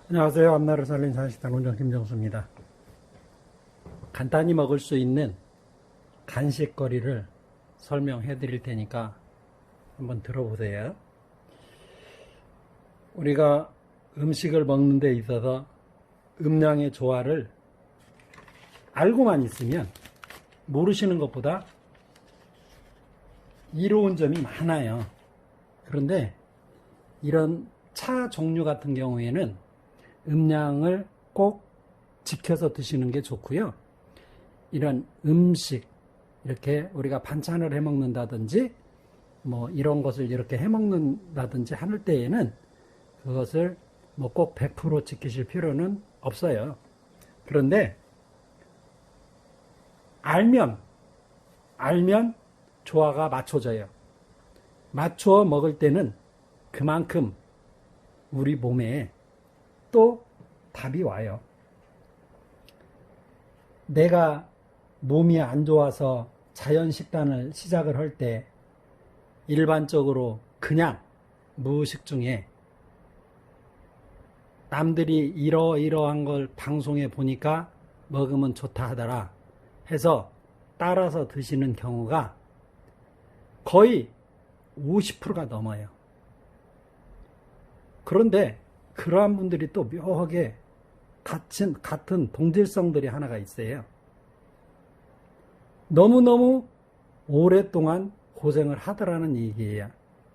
안녕하세요. 앞날을 살린 자연식단 원장 김정수입니다. 간단히 먹을 수 있는 간식거리를 설명해 드릴 테니까 한번 들어보세요. 우리가 음식을 먹는 데 있어서 음량의 조화를 알고만 있으면 모르시는 것보다 이로운 점이 많아요. 그런데 이런 차 종류 같은 경우에는 음량을 꼭 지켜서 드시는 게 좋고요. 이런 음식, 이렇게 우리가 반찬을 해 먹는다든지 뭐 이런 것을 이렇게 해 먹는다든지 할 때에는 그것을 뭐 꼭 100% 지키실 필요는 없어요. 그런데 알면 조화가 맞춰져요. 맞추어 먹을 때는 그만큼 우리 몸에 또 답이 와요. 내가 몸이 안 좋아서 자연식단을 시작을 할 때 일반적으로 그냥 무의식 중에 남들이 이러이러한 걸 방송에 보니까 먹으면 좋다 하더라 해서 따라서 드시는 경우가 거의 50%가 넘어요. 그런데 그러한 분들이 또 묘하게 같은 동질성들이 하나가 있어요. 너무너무 오랫동안 고생을 하더라는 얘기예요.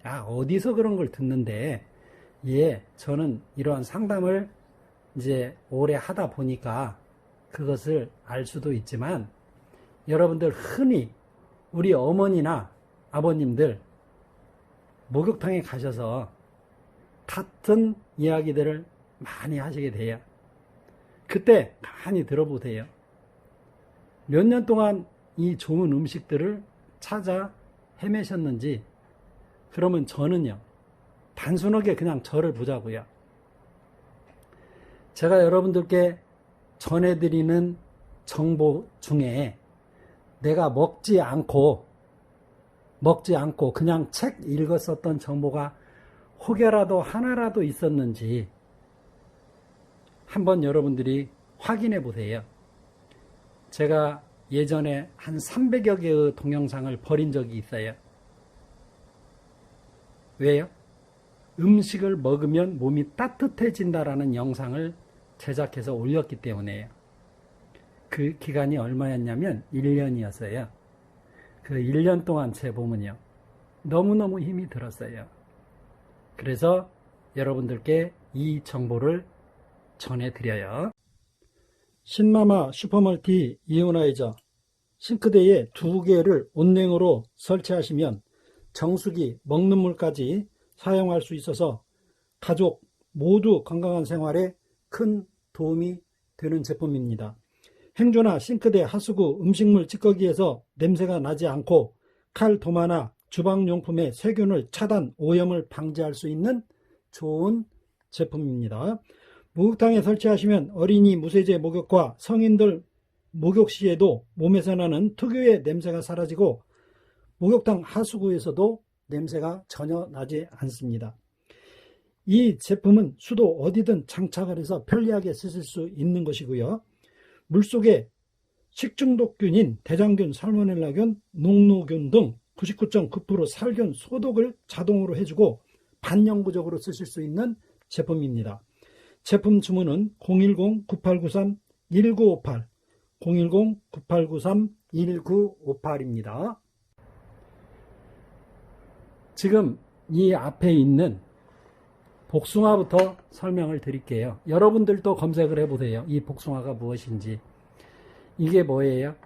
어디서 그런 걸 듣는데, 저는 이러한 상담을 이제 오래 하다 보니까 그것을 알 수도 있지만, 여러분들 흔히 우리 어머니나 아버님들 목욕탕에 가셔서 같은 이야기들을 많이 하시게 돼요. 그때 가만히 들어보세요. 몇 년 동안 이 좋은 음식들을 찾아 헤매셨는지. 그러면 저는요, 단순하게 그냥 저를 보자고요. 제가 여러분들께 전해드리는 정보 중에 내가 먹지 않고 그냥 책 읽었었던 정보가 혹여라도 하나라도 있었는지 한번 여러분들이 확인해 보세요. 제가 예전에 한 300여 개의 동영상을 버린 적이 있어요. 왜요? 음식을 먹으면 몸이 따뜻해진다라는 영상을 제작해서 올렸기 때문에요. 그 기간이 얼마였냐면 1년이었어요. 그 1년 동안 제 몸은요, 너무너무 힘이 들었어요. 그래서 여러분들께 이 정보를 전해드려요. 신마마 슈퍼멀티 이오나이저 싱크대에 2개를 온냉으로 설치하시면 정수기, 먹는 물까지 사용할 수 있어서 가족 모두 건강한 생활에 큰 도움이 되는 제품입니다. 행주나 싱크대, 하수구, 음식물 찌꺼기에서 냄새가 나지 않고 칼, 도마나 주방용품의 세균을 차단, 오염을 방지할 수 있는 좋은 제품입니다. 목욕탕에 설치하시면 어린이 무세제 목욕과 성인들 목욕 시에도 몸에서 나는 특유의 냄새가 사라지고 목욕탕 하수구에서도 냄새가 전혀 나지 않습니다. 이 제품은 수도 어디든 장착을 해서 편리하게 쓰실 수 있는 것이고요. 물속에 식중독균인 대장균, 살모넬라균, 녹노균 등 99.9% 살균 소독을 자동으로 해주고 반영구적으로 쓰실 수 있는 제품입니다. 제품 주문은 010-9893-1958, 010-9893-1958입니다. 지금 이 앞에 있는 복숭아부터 설명을 드릴게요. 여러분들도 검색을 해보세요. 이 복숭아가 무엇인지. 이게 뭐예요?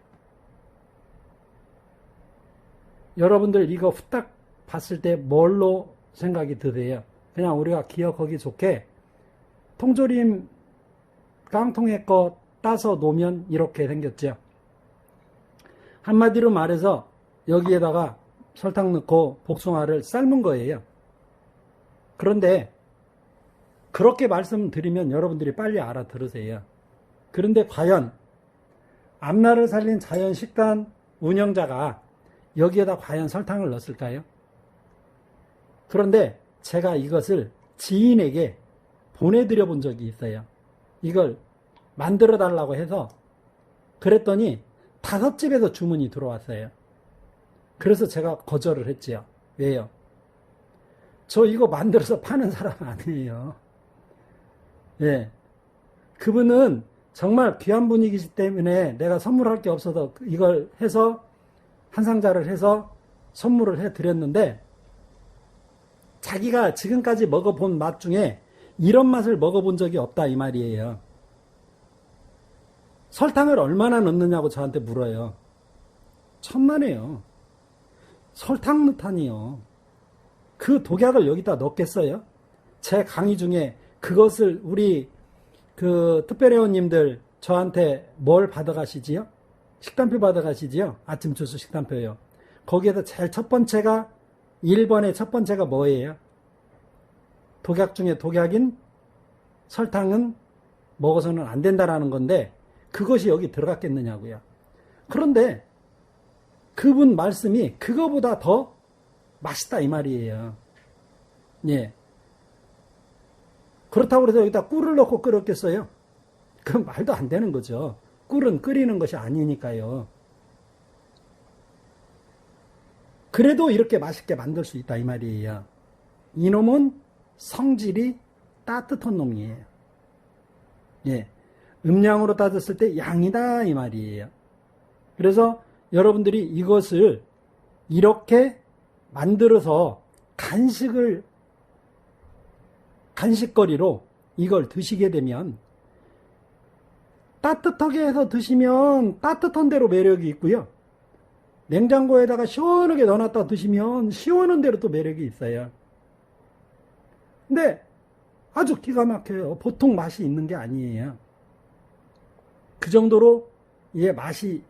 여러분들 이거 후딱 봤을 때 뭘로 생각이 드세요? 그냥 우리가 기억하기 좋게 통조림 깡통에 거 따서 놓으면 이렇게 생겼죠. 한마디로 말해서 여기에다가 설탕 넣고 복숭아를 삶은 거예요. 그런데 그렇게 말씀드리면 여러분들이 빨리 알아들으세요. 그런데 과연 앞날을 살린 자연식단 운영자가 여기에다 과연 설탕을 넣었을까요? 그런데 제가 이것을 지인에게 보내드려 본 적이 있어요. 이걸 만들어 달라고 해서 그랬더니 5집에서 주문이 들어왔어요. 그래서 제가 거절을 했지요. 왜요? 저 이거 만들어서 파는 사람 아니에요. 예. 그분은 정말 귀한 분이기 때문에 내가 선물할 게 없어서 이걸 해서 한 상자를 해서 선물을 해 드렸는데 자기가 지금까지 먹어본 맛 중에 이런 맛을 먹어본 적이 없다 이 말이에요. 설탕을 얼마나 넣느냐고 저한테 물어요. 천만에요. 설탕 넣다니요. 그 독약을 여기다 넣겠어요? 제 강의 중에 그것을 우리 그 특별회원님들 저한테 뭘 받아가시지요? 식단표 받아가시지요? 아침 주스 식단표요. 거기에서 제일 첫 번째가 1번의 첫 번째가 뭐예요? 독약 중에 독약인 설탕은 먹어서는 안 된다라는 건데 그것이 여기 들어갔겠느냐고요. 그런데 그분 말씀이 그거보다 더 맛있다 이 말이에요. 예. 그렇다고 해서 여기다 꿀을 넣고 끓였겠어요? 그건 말도 안 되는 거죠. 꿀은 끓이는 것이 아니니까요. 그래도 이렇게 맛있게 만들 수 있다 이 말이에요. 이놈은 성질이 따뜻한 놈이에요. 예. 음량으로 따졌을 때 양이다 이 말이에요. 그래서 여러분들이 이것을 이렇게 만들어서 간식거리로 이걸 드시게 되면 따뜻하게 해서 드시면 따뜻한 대로 매력이 있고요. 냉장고에다가 시원하게 넣어놨다 드시면 시원한 대로 또 매력이 있어요. 근데 아주 기가 막혀요. 보통 맛이 있는 게 아니에요. 그 정도로 이게 맛이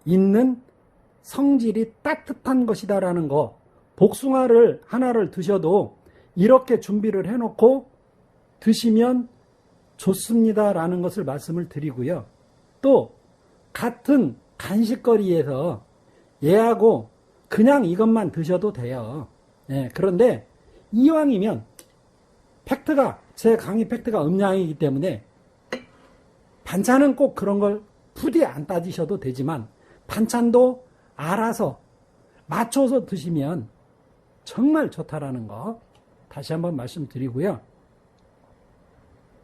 있는 성질이 따뜻한 것이다라는 거. 복숭아를 하나를 드셔도 이렇게 준비를 해놓고 드시면 좋습니다라는 것을 말씀을 드리고요. 또 같은 간식거리에서 얘하고 그냥 이것만 드셔도 돼요. 예, 그런데 이왕이면 팩트가 제 강의 팩트가 음량이기 때문에 반찬은 꼭 그런 걸 부디 안 따지셔도 되지만 반찬도 알아서 맞춰서 드시면 정말 좋다라는 거 다시 한번 말씀드리고요.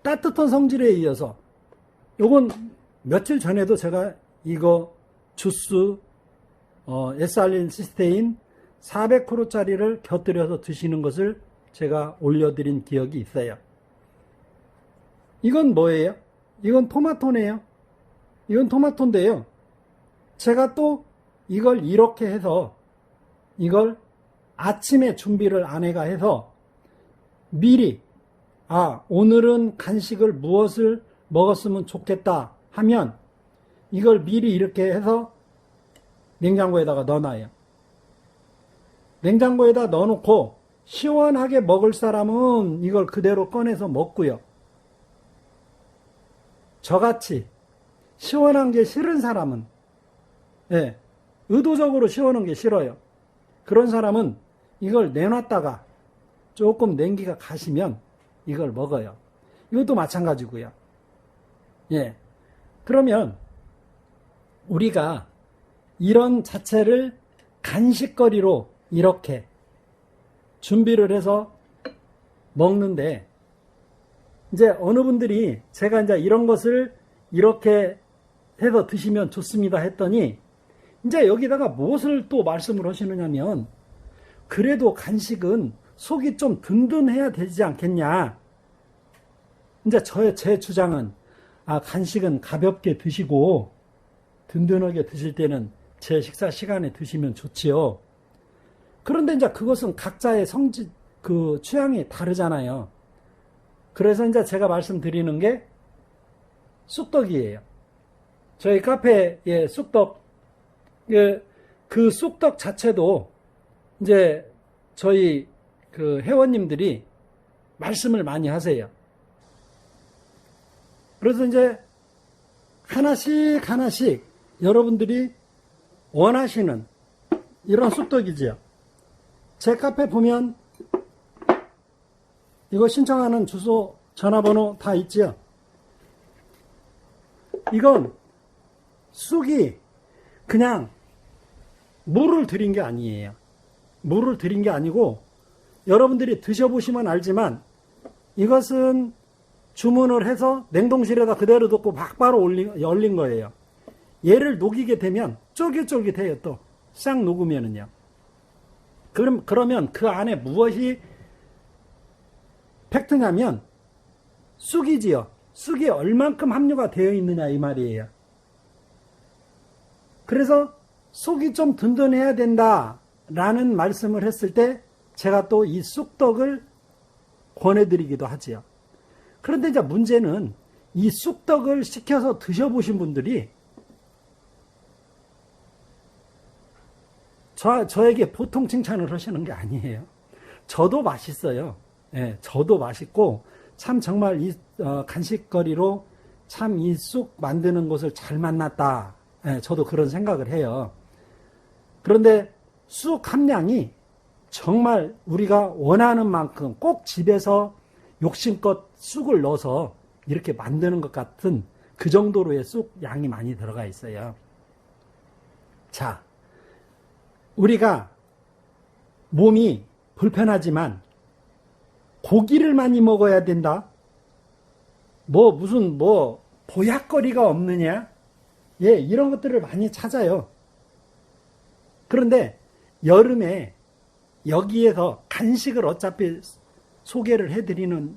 따뜻한 성질에 이어서 요건 며칠 전에도 제가 이거 주스 에스알린 시스테인 400%짜리를 곁들여서 드시는 것을 제가 올려드린 기억이 있어요. 이건 뭐예요? 이건 토마토네요. 이건 토마토인데요. 제가 또 이걸 이렇게 해서 이걸 아침에 준비를 아내가 해서 미리 오늘은 간식을 무엇을 먹었으면 좋겠다 하면 이걸 미리 이렇게 해서 냉장고에다가 넣어놔요. 냉장고에다 넣어놓고 시원하게 먹을 사람은 이걸 그대로 꺼내서 먹고요. 저같이 시원한 게 싫은 사람은 의도적으로 시원한 게 싫어요. 그런 사람은 이걸 내놨다가 조금 냉기가 가시면 이걸 먹어요. 이것도 마찬가지고요. 그러면 우리가 이런 자체를 간식거리로 이렇게 준비를 해서 먹는데 이제 어느 분들이 제가 이제 이런 것을 이렇게 해서 드시면 좋습니다 했더니 이제 여기다가 무엇을 또 말씀을 하시느냐면 그래도 간식은 속이 좀 든든해야 되지 않겠냐. 이제 제 주장은 간식은 가볍게 드시고 든든하게 드실 때는 제 식사 시간에 드시면 좋지요. 그런데 이제 그것은 각자의 취향이 다르잖아요. 그래서 이제 제가 말씀드리는 게 쑥떡이에요. 저희 카페에 쑥떡, 그 쑥떡 자체도 이제 저희 그 회원님들이 말씀을 많이 하세요. 그래서 이제 하나씩 여러분들이 원하시는 이런 쑥떡이죠. 제 카페 보면 이거 신청하는 주소 전화번호 다 있지요. 이건 쑥이 그냥 물을 들인 게 아니에요. 물을 들인 게 아니고 여러분들이 드셔보시면 알지만 이것은 주문을 해서 냉동실에다 그대로 뒀고 막바로 열린 거예요. 얘를 녹이게 되면 쫄깃쫄깃해요. 또 싹 녹으면은요. 그러면 그 안에 무엇이 팩트냐면 쑥이지요. 쑥이 얼만큼 함유가 되어 있느냐 이 말이에요. 그래서 속이 좀 든든해야 된다라는 말씀을 했을 때 제가 또 이 쑥떡을 권해드리기도 하지요. 그런데 이제 문제는 이 쑥떡을 시켜서 드셔보신 분들이 저에게 보통 칭찬을 하시는 게 아니에요. 저도 맛있어요. 예, 저도 맛있고 참 정말 이 간식거리로 참 이 쑥 만드는 곳을 잘 만났다. 예, 저도 그런 생각을 해요. 그런데 쑥 함량이 정말 우리가 원하는 만큼 꼭 집에서 욕심껏 쑥을 넣어서 이렇게 만드는 것 같은 그 정도로의 쑥 양이 많이 들어가 있어요. 자, 우리가 몸이 불편하지만 고기를 많이 먹어야 된다. 무슨 보약거리가 없느냐? 예, 이런 것들을 많이 찾아요. 그런데 여름에 여기에서 간식을 어차피 소개를 해드리는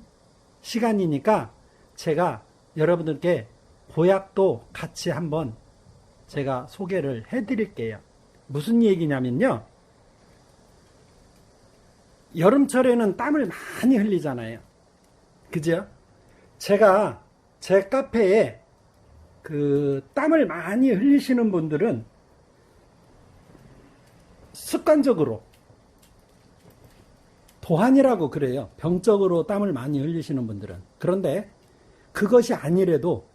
시간이니까 제가 여러분들께 보약도 같이 한번 제가 소개를 해드릴게요. 무슨 얘기냐면요. 여름철에는 땀을 많이 흘리잖아요. 그죠? 제가 제 카페에 그 땀을 많이 흘리시는 분들은 습관적으로 도한이라고 그래요. 병적으로 땀을 많이 흘리시는 분들은. 그런데 그것이 아니래도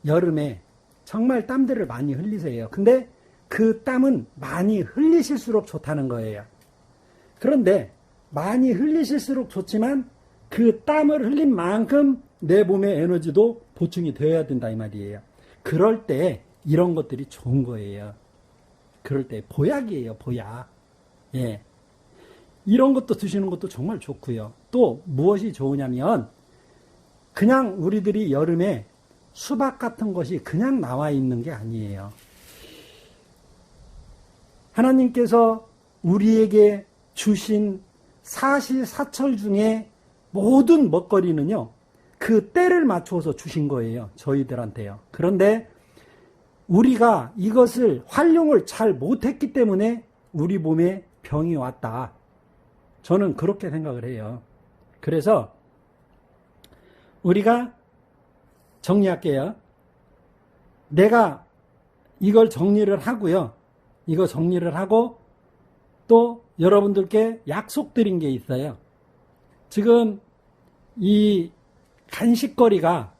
여름에 정말 땀들을 많이 흘리세요. 근데 그 땀은 많이 흘리실수록 좋다는 거예요. 그런데 많이 흘리실수록 좋지만 그 땀을 흘린 만큼 내 몸의 에너지도 보충이 되어야 된다 이 말이에요. 그럴 때 이런 것들이 좋은 거예요. 그럴 때 보약이에요. 보약. 예. 이런 것도 드시는 것도 정말 좋고요. 또 무엇이 좋으냐면 그냥 우리들이 여름에 수박 같은 것이 그냥 나와 있는 게 아니에요. 하나님께서 우리에게 주신 사시사철 중에 모든 먹거리는요, 그 때를 맞추어서 주신 거예요. 저희들한테요. 그런데 우리가 이것을 활용을 잘 못했기 때문에 우리 몸에 병이 왔다. 저는 그렇게 생각을 해요. 그래서 우리가 정리할게요. 내가 이걸 정리를 하고요. 이거 정리를 하고 또 여러분들께 약속드린 게 있어요. 지금 이 간식거리가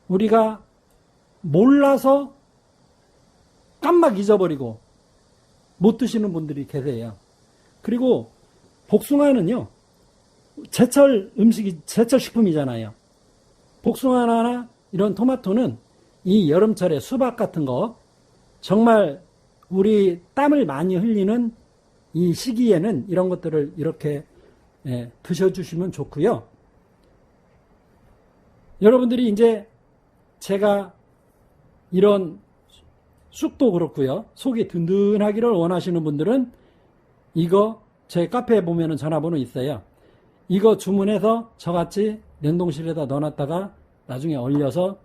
우리가 몰라서 깜막 잊어버리고 못 드시는 분들이 계세요. 그리고 복숭아는요, 제철 음식이, 제철 식품이잖아요. 복숭아나 이런 토마토는 이 여름철에 수박 같은 거, 정말 우리 땀을 많이 흘리는 이 시기에는 이런 것들을 이렇게 드셔주시면 좋고요. 여러분들이 이제 제가 이런 쑥도 그렇고요. 속이 든든하기를 원하시는 분들은 이거 제 카페에 보면은 전화번호 있어요. 이거 주문해서 저같이 냉동실에다 넣어놨다가 나중에 얼려서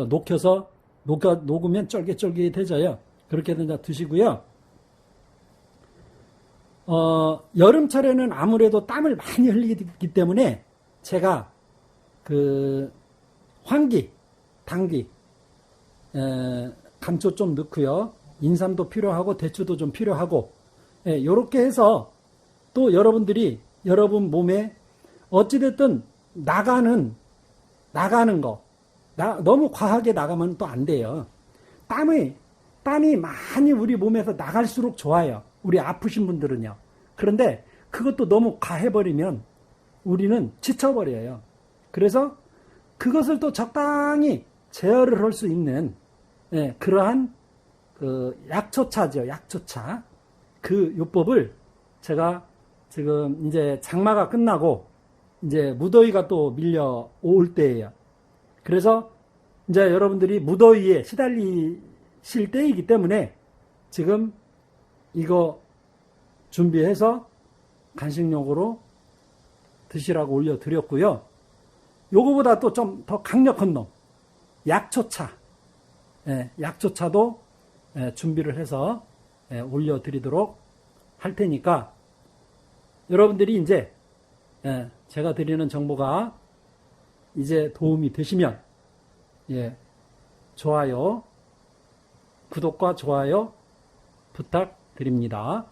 녹여서 녹으면 쫄깃쫄깃해져요. 그렇게 된다 드시고요. 여름철에는 아무래도 땀을 많이 흘리기 때문에 제가 그 황기, 당귀, 감초 좀 넣고요. 인삼도 필요하고 대추도 좀 필요하고 요렇게 해서 또 여러분들이 여러분 몸에 어찌됐든 나가는 거 너무 과하게 나가면 또 안 돼요. 땀이 많이 우리 몸에서 나갈수록 좋아요. 우리 아프신 분들은요. 그런데 그것도 너무 과해버리면 우리는 지쳐버려요. 그래서 그것을 또 적당히 제어를 할 수 있는 그러한 그 약초차죠. 약초차. 그 요법을 제가 지금 이제 장마가 끝나고 이제 무더위가 또 밀려올 때예요. 그래서 이제 여러분들이 무더위에 시달리실 때이기 때문에 지금 이거 준비해서 간식용으로 드시라고 올려드렸고요. 요거보다 또 좀 더 강력한 놈, 약초차. 약초차도 준비를 해서 올려드리도록 할 테니까 여러분들이 이제 제가 드리는 정보가 이제 도움이 되시면 좋아요, 구독과 좋아요 부탁드립니다.